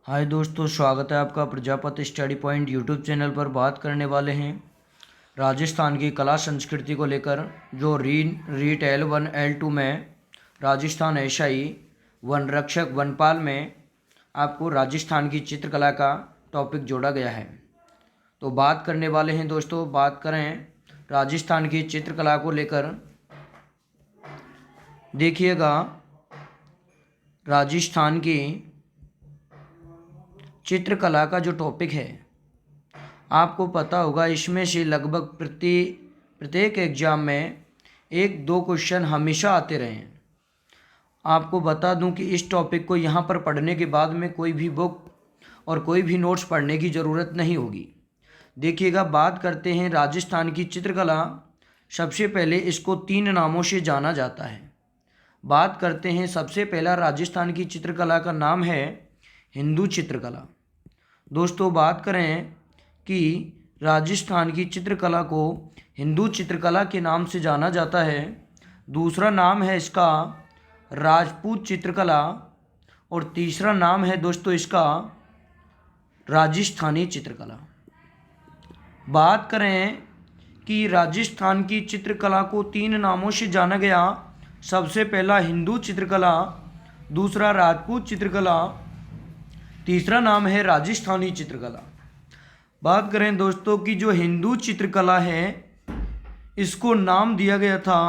हाय दोस्तों, स्वागत है आपका Prajapati study point YouTube channel पर। बात करने वाले हैं राजस्थान की कला संस्कृति को लेकर, जो रीट L1 L2 में राजस्थान एशियाई वन रक्षक वनपाल में आपको राजस्थान की चित्रकला का टॉपिक जोड़ा गया है। तो बात करने वाले हैं दोस्तों, बात करें राजस्थान की चित्रकला को लेकर। देखिएगा, राजस्थान की चित्रकला का जो टॉपिक है, आपको पता होगा इसमें से लगभग प्रत्येक एग्जाम में 1-2 क्वेश्चन हमेशा आते रहे हैं। आपको बता दूं कि इस टॉपिक को यहाँ पर पढ़ने के बाद में कोई भी बुक और कोई भी नोट्स पढ़ने की ज़रूरत नहीं होगी। देखिएगा, बात करते हैं राजस्थान की चित्रकला। सबसे पहले इसको 3 नामों से जाना जाता है। बात करते हैं, सबसे पहला राजस्थान की चित्रकला का नाम है हिंदू चित्रकला। दोस्तों, बात करें कि राजस्थान की चित्रकला को हिंदू चित्रकला के नाम से जाना जाता है। दूसरा नाम है इसका राजपूत चित्रकला और तीसरा नाम है दोस्तों इसका राजस्थानी चित्रकला। बात करें कि राजस्थान की चित्रकला को 3 नामों से जाना गया। सबसे पहला हिंदू चित्रकला, दूसरा राजपूत चित्रकला, तीसरा नाम है राजस्थानी चित्रकला। बात करें दोस्तों कि जो हिंदू चित्रकला है, इसको नाम दिया गया था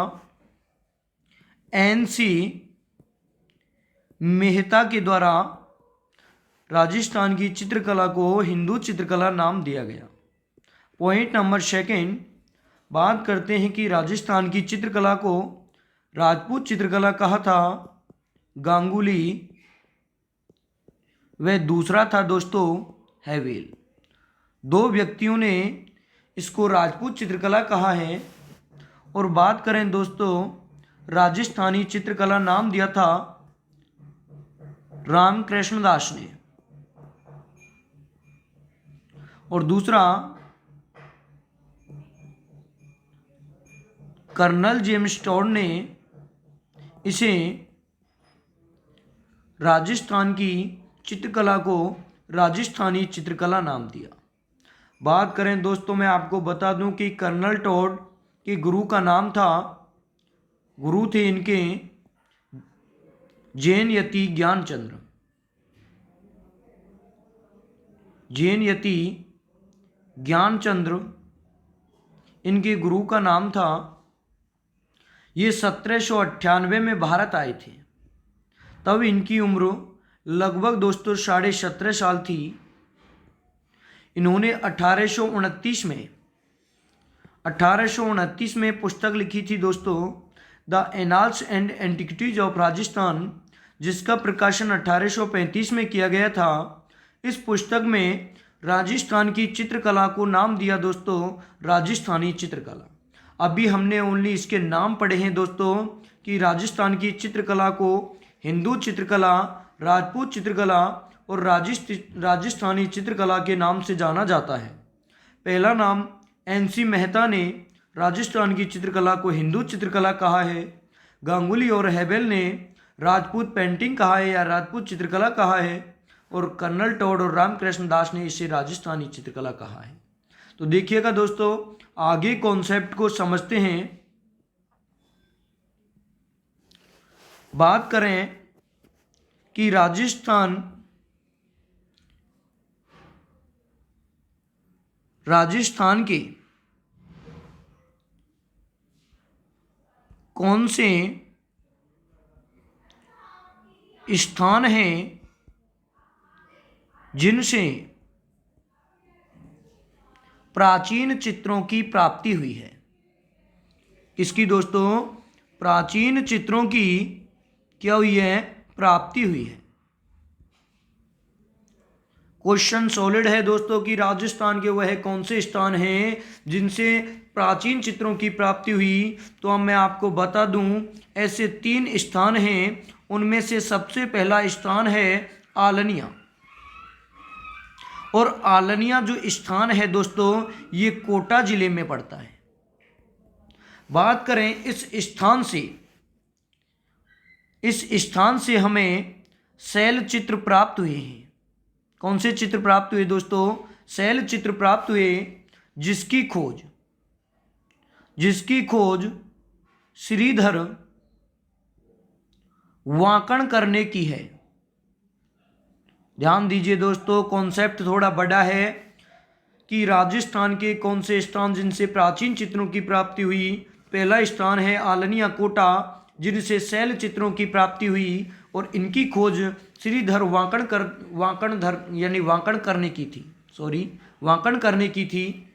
NC मेहता के द्वारा। राजस्थान की चित्रकला को हिंदू चित्रकला नाम दिया गया। पॉइंट नंबर 2, बात करते हैं कि राजस्थान की चित्रकला को राजपूत चित्रकला कहा था गांगुली, वह दूसरा था दोस्तों हैवेल। 2 व्यक्तियों ने इसको राजपूत चित्रकला कहा है। और बात करें दोस्तों, राजस्थानी चित्रकला नाम दिया था रामकृष्ण दास ने, और दूसरा कर्नल जेम्स टॉड ने इसे राजस्थान की चित्रकला को राजस्थानी चित्रकला नाम दिया। बात करें दोस्तों, मैं आपको बता दूं कि कर्नल टॉड के गुरु का नाम था, गुरु थे इनके जैन यति ज्ञानचंद्र। जैन यति ज्ञानचंद्र इनके गुरु का नाम था। ये 1798 में भारत आए थे। तब इनकी उम्र लगभग दोस्तों 17.5 साल थी। इन्होंने 1829 में पुस्तक लिखी थी दोस्तों, the annals and antiquities of Rajasthan, जिसका प्रकाशन 1835 में किया गया था। इस पुस्तक में राजस्थान की चित्रकला को नाम दिया दोस्तों राजस्थानी चित्रकला। अभी हमने ओनली इसके नाम पढ़े हैं दोस्तों कि राजस्थान की चित्रकला को हिंदू चित्रकला, राजपूत चित्रकला और राजस्थानी चित्रकला के नाम से जाना जाता है। पहला नाम NC मेहता ने राजस्थान की चित्रकला को हिंदू चित्रकला कहा है। गांगुली और हैवेल ने राजपूत पेंटिंग कहा है या राजपूत चित्रकला कहा है, और कर्नल टॉड और रामकृष्ण दास ने इसे राजस्थानी चित्रकला कहा है। तो देखिएगा दोस्तों, आगे कॉन्सेप्ट को समझते हैं। बात करें कि राजस्थान के कौन से स्थान हैं जिनसे प्राचीन चित्रों की प्राप्ति हुई है। किसकी दोस्तों? प्राचीन चित्रों की क्या हुई है? प्राप्ति हुई है। क्वेश्चन सॉलिड है दोस्तों कि राजस्थान के वह कौन से स्थान हैं जिनसे प्राचीन चित्रों की प्राप्ति हुई। तो अब मैं आपको बता दूं, ऐसे 3 स्थान हैं। उनमें से सबसे पहला स्थान है आलनिया, और आलनिया जो स्थान है दोस्तों, ये कोटा जिले में पड़ता है। बात करें इस स्थान से हमें शैल चित्र प्राप्त हुए हैं। कौन से चित्र प्राप्त हुए दोस्तों? शैल चित्र प्राप्त हुए जिसकी खोज श्रीधर वाकणकर ने की है। ध्यान दीजिए दोस्तों, कॉन्सेप्ट थोड़ा बड़ा है कि राजस्थान के कौन से स्थान जिनसे प्राचीन चित्रों की प्राप्ति हुई। पहला स्थान है आलनिया कोटा, जिनसे शैल चित्रों की प्राप्ति हुई और इनकी खोज श्रीधर वाकण करने की थी।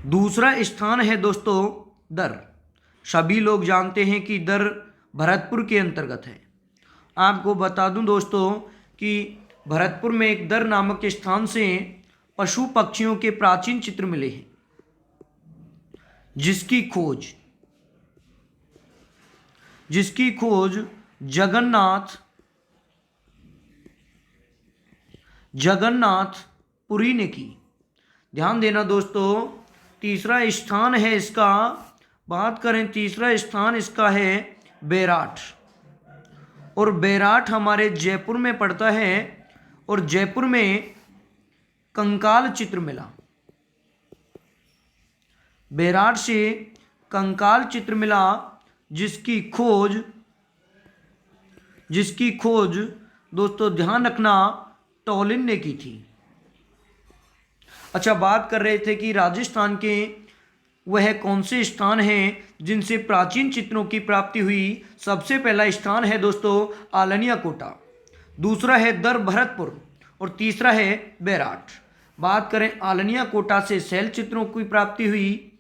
दूसरा स्थान है दोस्तों दर। सभी लोग जानते हैं कि दर भरतपुर के अंतर्गत है। आपको बता दूं दोस्तों कि भरतपुर में एक दर नामक स्थान से पशु पक्षियों के प्राचीन चित्र मिले हैं, जिसकी खोज जगन्नाथ पुरी ने की। ध्यान देना दोस्तों, तीसरा स्थान है इसका, बात करें तीसरा स्थान इसका है बेराट, और बेराट हमारे जयपुर में पड़ता है और जयपुर में कंकाल चित्र मिला। बेराट से कंकाल चित्र मिला, जिसकी खोज दोस्तों ध्यान रखना टॉलिन ने की थी। अच्छा, बात कर रहे थे कि राजस्थान के वह कौन से स्थान हैं जिनसे प्राचीन चित्रों की प्राप्ति हुई। सबसे पहला स्थान है दोस्तों आलनिया कोटा, दूसरा है दर भरतपुर और तीसरा है बेराट। बात करें आलनिया कोटा से शैल चित्रों की प्राप्ति हुई,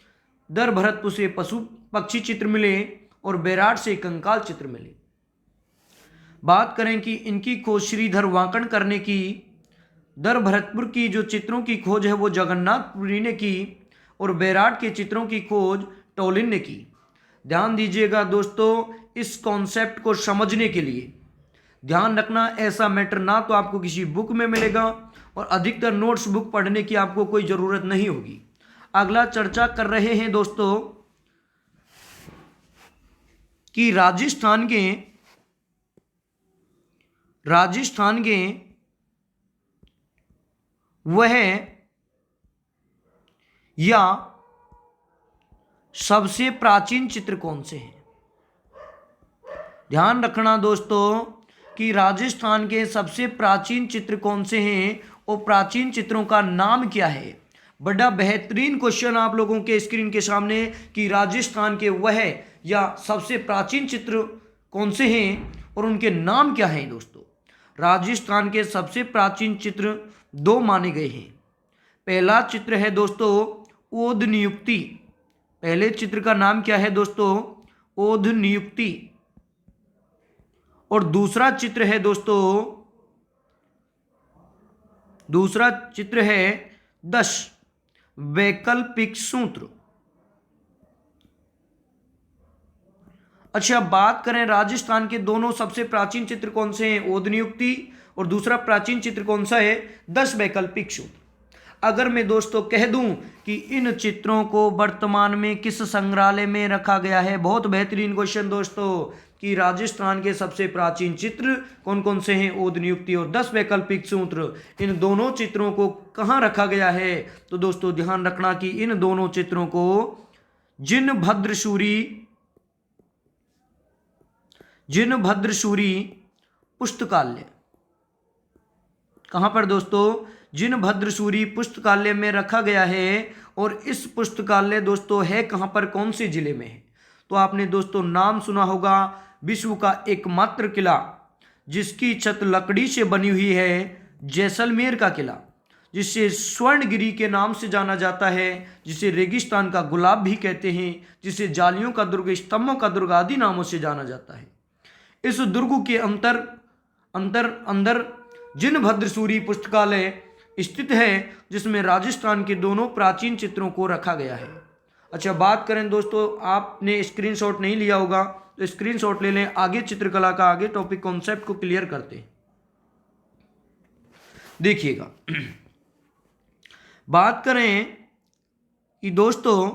दर भरतपुर से पशु पक्षी चित्र मिले और बेराट से कंकाल चित्र मिले। बात करें कि इनकी खोज श्रीधर वाकणकर ने की। दर भरतपुर की जो चित्रों की खोज है वो जगन्नाथपुरी ने की और बेराट के चित्रों की खोज टॉलिन ने की। ध्यान दीजिएगा दोस्तों, इस कॉन्सेप्ट को समझने के लिए ध्यान रखना, ऐसा मैटर ना तो आपको किसी बुक में मिलेगा और अधिकतर नोट्स बुक पढ़ने की आपको कोई ज़रूरत नहीं होगी। अगला चर्चा कर रहे हैं दोस्तों कि राजस्थान के वह या सबसे प्राचीन चित्र कौन से हैं। ध्यान रखना दोस्तों कि राजस्थान के सबसे प्राचीन चित्र कौन से हैं और प्राचीन चित्रों का नाम क्या है। बड़ा बेहतरीन क्वेश्चन आप लोगों के स्क्रीन के सामने कि राजस्थान के वह या सबसे प्राचीन चित्र कौन से हैं और उनके नाम क्या हैं। दोस्तों, राजस्थान के सबसे प्राचीन चित्र दो माने गए हैं। पहला चित्र है दोस्तों ओध नियुक्ति। पहले चित्र का नाम क्या है दोस्तों? ओध नियुक्ति। और दूसरा चित्र है दश वैकल्पिक सूत्र। अच्छा, बात करें राजस्थान के दोनों सबसे प्राचीन चित्र कौन से हैं? ओध नियुक्ति और दूसरा प्राचीन चित्र कौन सा है? 10 वैकल्पिक सूत्र। अगर मैं दोस्तों कह दूं कि इन चित्रों को वर्तमान में किस संग्रहालय में रखा गया है, बहुत बेहतरीन क्वेश्चन दोस्तों, कि राजस्थान के सबसे प्राचीन चित्र कौन कौन से हैं? ओध नियुक्ति और 10 वैकल्पिक सूत्र। इन दोनों चित्रों को कहाँ रखा गया है? तो दोस्तों ध्यान रखना कि इन दोनों चित्रों को जिनभद्रसूरी पुस्तकालय, कहाँ पर दोस्तों? जिनभद्रसूरी पुस्तकालय में रखा गया है। और इस पुस्तकालय दोस्तों है कहाँ पर, कौन से जिले में है? तो आपने दोस्तों नाम सुना होगा, विश्व का एकमात्र किला जिसकी छत लकड़ी से बनी हुई है, जैसलमेर का किला, जिसे स्वर्णगिरी के नाम से जाना जाता है, जिसे रेगिस्तान का गुलाब भी कहते हैं, जिसे जालियों का दुर्ग, स्तंभों का दुर्ग आदि नामों से जाना जाता है। इस दुर्ग के अंदर जिनभद्रसूरी पुस्तकालय स्थित है, जिसमें राजस्थान के दोनों प्राचीन चित्रों को रखा गया है। अच्छा, बात करें दोस्तों, आपने स्क्रीनशॉट नहीं लिया होगा तो स्क्रीनशॉट ले लें। आगे चित्रकला का आगे टॉपिक कॉन्सेप्ट को क्लियर करते हैं। देखिएगा, बात करें कि दोस्तों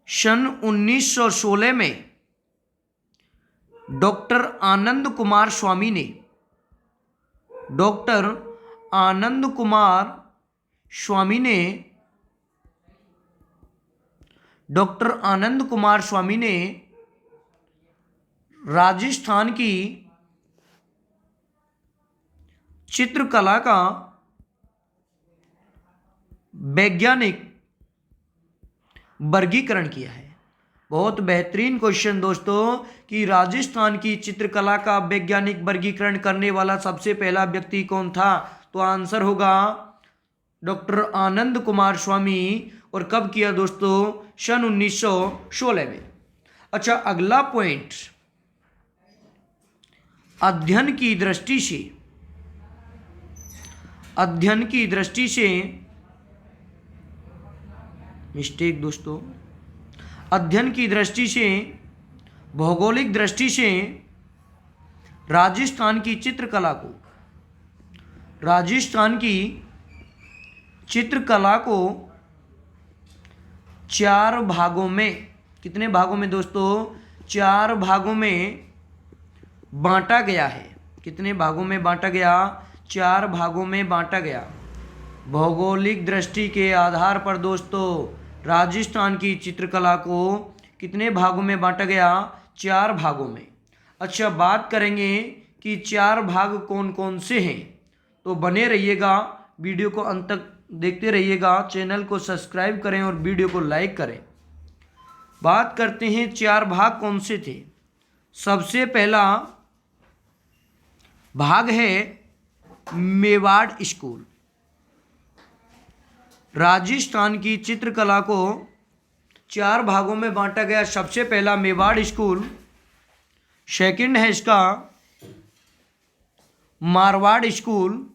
सन 1916 में डॉक्टर आनंद कुमार स्वामी ने डॉक्टर आनंद कुमार स्वामी ने राजस्थान की चित्रकला का वैज्ञानिक वर्गीकरण किया है। बहुत बेहतरीन क्वेश्चन दोस्तों कि राजस्थान की चित्रकला का वैज्ञानिक वर्गीकरण करने वाला सबसे पहला व्यक्ति कौन था? तो आंसर होगा डॉक्टर आनंद कुमार स्वामी। और कब किया दोस्तों? सन 1916 में। अच्छा, अगला पॉइंट, अध्ययन की दृष्टि से मिस्टेक दोस्तों, अध्ययन की दृष्टि से, भौगोलिक दृष्टि से राजस्थान की चित्रकला को 4 भागों में, कितने भागों में दोस्तों? 4 भागों में बांटा गया है। कितने भागों में बांटा गया? 4 भागों में बांटा गया। भौगोलिक दृष्टि के आधार पर दोस्तों राजस्थान की चित्रकला को कितने भागों में बांटा गया? 4 भागों में। अच्छा, बात करेंगे कि 4 भाग कौन कौन से हैं, तो बने रहिएगा, वीडियो को अंत तक देखते रहिएगा, चैनल को सब्सक्राइब करें और वीडियो को लाइक करें। बात करते हैं 4 भाग कौन से थे। सबसे पहला भाग है मेवाड़ स्कूल। राजस्थान की चित्रकला को 4 भागों में बांटा गया। सबसे पहला मेवाड़ स्कूल, सेकंड है इसका मारवाड़ स्कूल,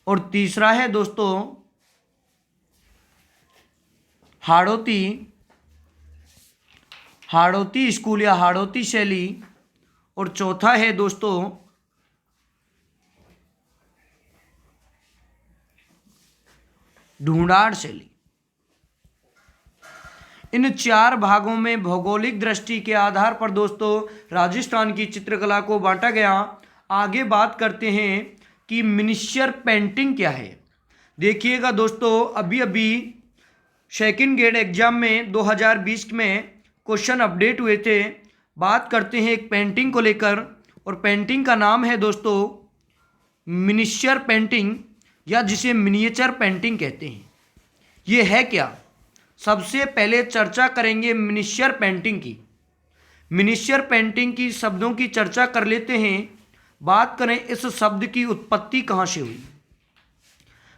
और तीसरा है दोस्तों हाड़ौती स्कूल या हाड़ौती शैली, और चौथा है दोस्तों ढूंढाड़ शैली। इन 4 भागों में भौगोलिक दृष्टि के आधार पर दोस्तों राजस्थान की चित्रकला को बांटा गया। आगे बात करते हैं कि मिनिएचर पेंटिंग क्या है। देखिएगा दोस्तों, अभी सेकंड ग्रेड एग्जाम में 2020 में क्वेश्चन अपडेट हुए थे। बात करते हैं एक पेंटिंग को लेकर, और पेंटिंग का नाम है दोस्तों मिनिएचर पेंटिंग, या जिसे मिनिएचर पेंटिंग कहते हैं। ये है क्या? सबसे पहले चर्चा करेंगे मिनिएचर पेंटिंग की। मिनिएचर पेंटिंग की शब्दों की चर्चा कर लेते हैं। बात करें इस शब्द की उत्पत्ति कहाँ से हुई।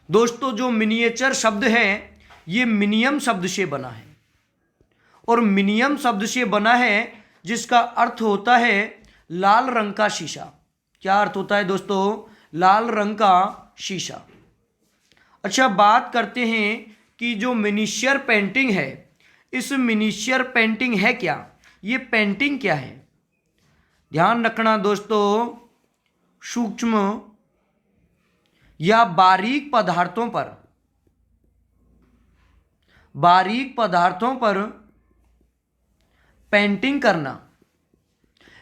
दोस्तों, जो मिनिएचर शब्द है ये मिनियम शब्द से बना है, और मिनियम शब्द से बना है जिसका अर्थ होता है लाल रंग का शीशा। क्या अर्थ होता है दोस्तों? लाल रंग का शीशा। अच्छा, बात करते हैं कि जो मिनिएचर पेंटिंग है, इस मिनिएचर पेंटिंग है क्या? ये पेंटिंग क्या है? ध्यान रखना दोस्तों, सूक्ष्म या बारीक पदार्थों पर पेंटिंग करना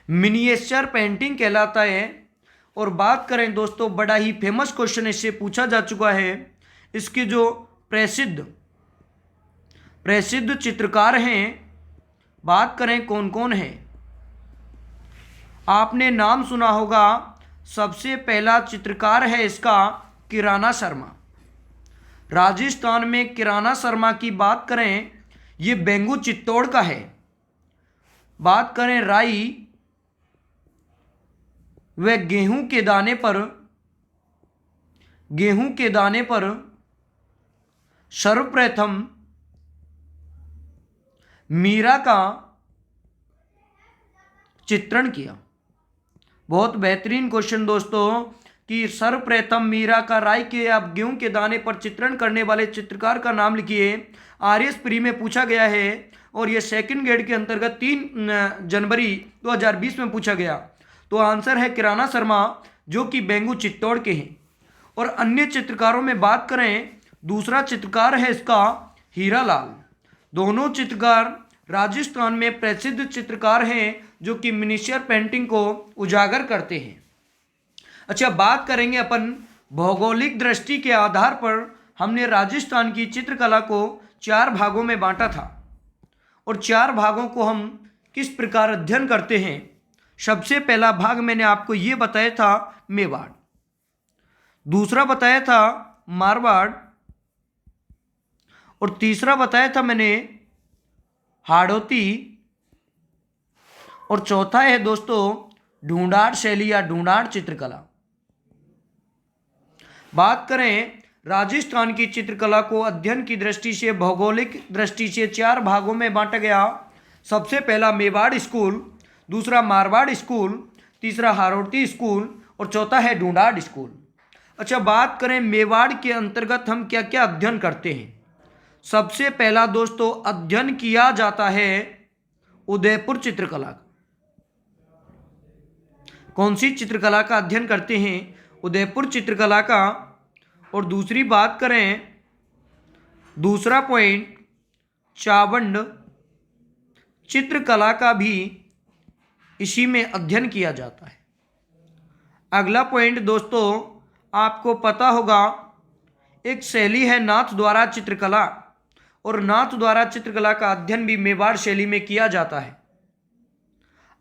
मिनिएचर पेंटिंग कहलाता है। और बात करें दोस्तों, बड़ा ही फेमस क्वेश्चन इससे पूछा जा चुका है। इसके जो प्रसिद्ध चित्रकार हैं, बात करें कौन कौन हैं, आपने नाम सुना होगा। सबसे पहला चित्रकार है इसका किराना शर्मा। राजस्थान में किराना शर्मा की बात करें, ये बेंगू चित्तौड़ का है। बात करें राई व गेहूं के दाने पर सर्वप्रथम मीरा का चित्रण किया। बहुत बेहतरीन क्वेश्चन दोस्तों कि सर्वप्रथम मीरा का राई के या गेहूं के दाने पर चित्रण करने वाले चित्रकार का नाम लिखिए। आरएस प्री में पूछा गया है, और ये सेकंड ग्रेड के अंतर्गत 3 जनवरी 2020 में पूछा गया। तो आंसर है किराना शर्मा, जो कि बेंगू चित्तौड़ के हैं। और अन्य चित्रकारों में बात करें, दूसरा चित्रकार है इसका हीरालाल। दोनों चित्रकार राजस्थान में प्रसिद्ध चित्रकार हैं जो कि मिनिएचर पेंटिंग को उजागर करते हैं। अच्छा, बात करेंगे अपन भौगोलिक दृष्टि के आधार पर हमने राजस्थान की चित्रकला को 4 भागों में बांटा था और 4 भागों को हम किस प्रकार अध्ययन करते हैं। सबसे पहला भाग मैंने आपको ये बताया था मेवाड़, दूसरा बताया था मारवाड़ और तीसरा बताया था मैंने हाड़ौती और चौथा है दोस्तों ढूंढाड़ शैली या ढूंढाड़ चित्रकला। बात करें राजस्थान की चित्रकला को अध्ययन की दृष्टि से भौगोलिक दृष्टि से 4 भागों में बांटा गया। सबसे पहला मेवाड़ स्कूल, दूसरा मारवाड़ स्कूल, तीसरा हाड़ौती स्कूल और चौथा है ढूंढाड़ स्कूल। अच्छा, बात करें मेवाड़ के अंतर्गत हम क्या क्या अध्ययन करते हैं। सबसे पहला दोस्तों अध्ययन किया जाता है उदयपुर चित्रकला। कौन सी चित्रकला का अध्ययन करते हैं? उदयपुर चित्रकला का। और दूसरी बात करें, दूसरा पॉइंट चावंड चित्रकला का भी इसी में अध्ययन किया जाता है। अगला पॉइंट दोस्तों आपको पता होगा, एक शैली है नाथ द्वारा चित्रकला और नाथ द्वारा चित्रकला का अध्ययन भी मेवाड़ शैली में किया जाता है।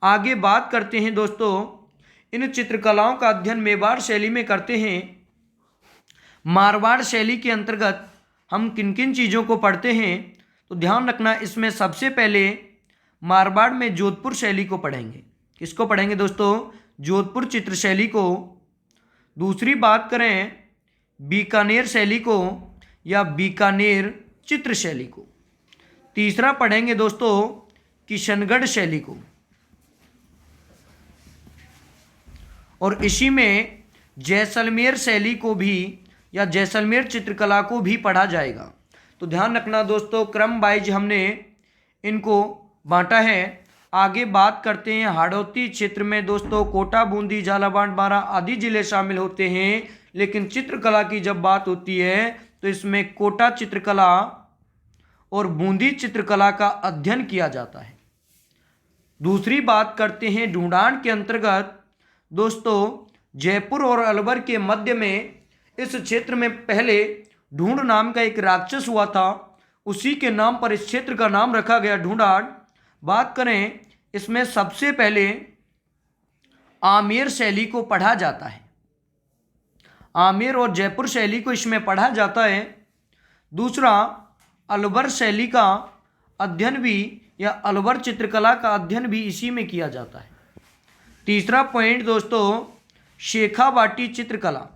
आगे बात करते हैं दोस्तों, इन चित्रकलाओं का अध्ययन मेवाड़ शैली में करते हैं। मारवाड़ शैली के अंतर्गत हम किन किन चीज़ों को पढ़ते हैं तो ध्यान रखना, इसमें सबसे पहले मारवाड़ में जोधपुर शैली को पढ़ेंगे। किसको पढ़ेंगे दोस्तों? जोधपुर चित्र शैली को। दूसरी बात करें बीकानेर शैली को या बीकानेर चित्र शैली को। तीसरा पढ़ेंगे दोस्तों किशनगढ़ शैली को और इसी में जैसलमेर शैली को भी या जैसलमेर चित्रकला को भी पढ़ा जाएगा। तो ध्यान रखना दोस्तों, क्रम वाइज हमने इनको बांटा है। आगे बात करते हैं हाड़ौती क्षेत्र में दोस्तों कोटा, बूंदी, झालावाड़, बारां आदि जिले शामिल होते हैं, लेकिन चित्रकला की जब बात होती है तो इसमें कोटा चित्रकला और बूंदी चित्रकला का अध्ययन किया जाता है। दूसरी बात करते हैं ढूंढाड़ के अंतर्गत दोस्तों जयपुर और अलवर के मध्य में इस क्षेत्र में पहले ढूंढ नाम का एक राक्षस हुआ था, उसी के नाम पर इस क्षेत्र का नाम रखा गया ढूंढाड़। बात करें, इसमें सबसे पहले आमेर शैली को पढ़ा जाता है। आमेर और जयपुर शैली को इसमें पढ़ा जाता है। दूसरा अलवर शैली का अध्ययन भी या अलवर चित्रकला का अध्ययन भी इसी में किया जाता है। तीसरा पॉइंट दोस्तों शेखावाटी चित्रकला।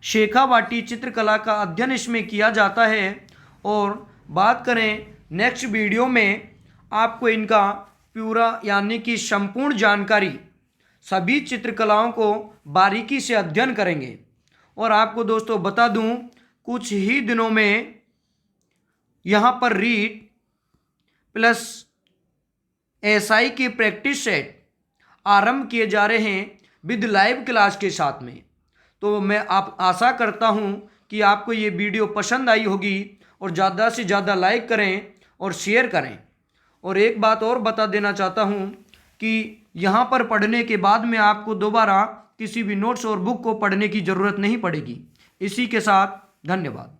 शेखावाटी चित्रकला का अध्ययन इसमें किया जाता है। और बात करें नेक्स्ट वीडियो में आपको इनका पूरा यानी कि संपूर्ण जानकारी, सभी चित्रकलाओं को बारीकी से अध्ययन करेंगे। और आपको दोस्तों बता दूं, कुछ ही दिनों में यहाँ पर रीट प्लस एसआई के प्रैक्टिस सेट आरंभ किए जा रहे हैं विद लाइव क्लास के साथ में। तो मैं आप आशा करता हूँ कि आपको ये वीडियो पसंद आई होगी और ज़्यादा से ज़्यादा लाइक करें और शेयर करें। और एक बात और बता देना चाहता हूँ कि यहाँ पर पढ़ने के बाद में आपको दोबारा किसी भी नोट्स और बुक को पढ़ने की ज़रूरत नहीं पड़ेगी। इसी के साथ धन्यवाद।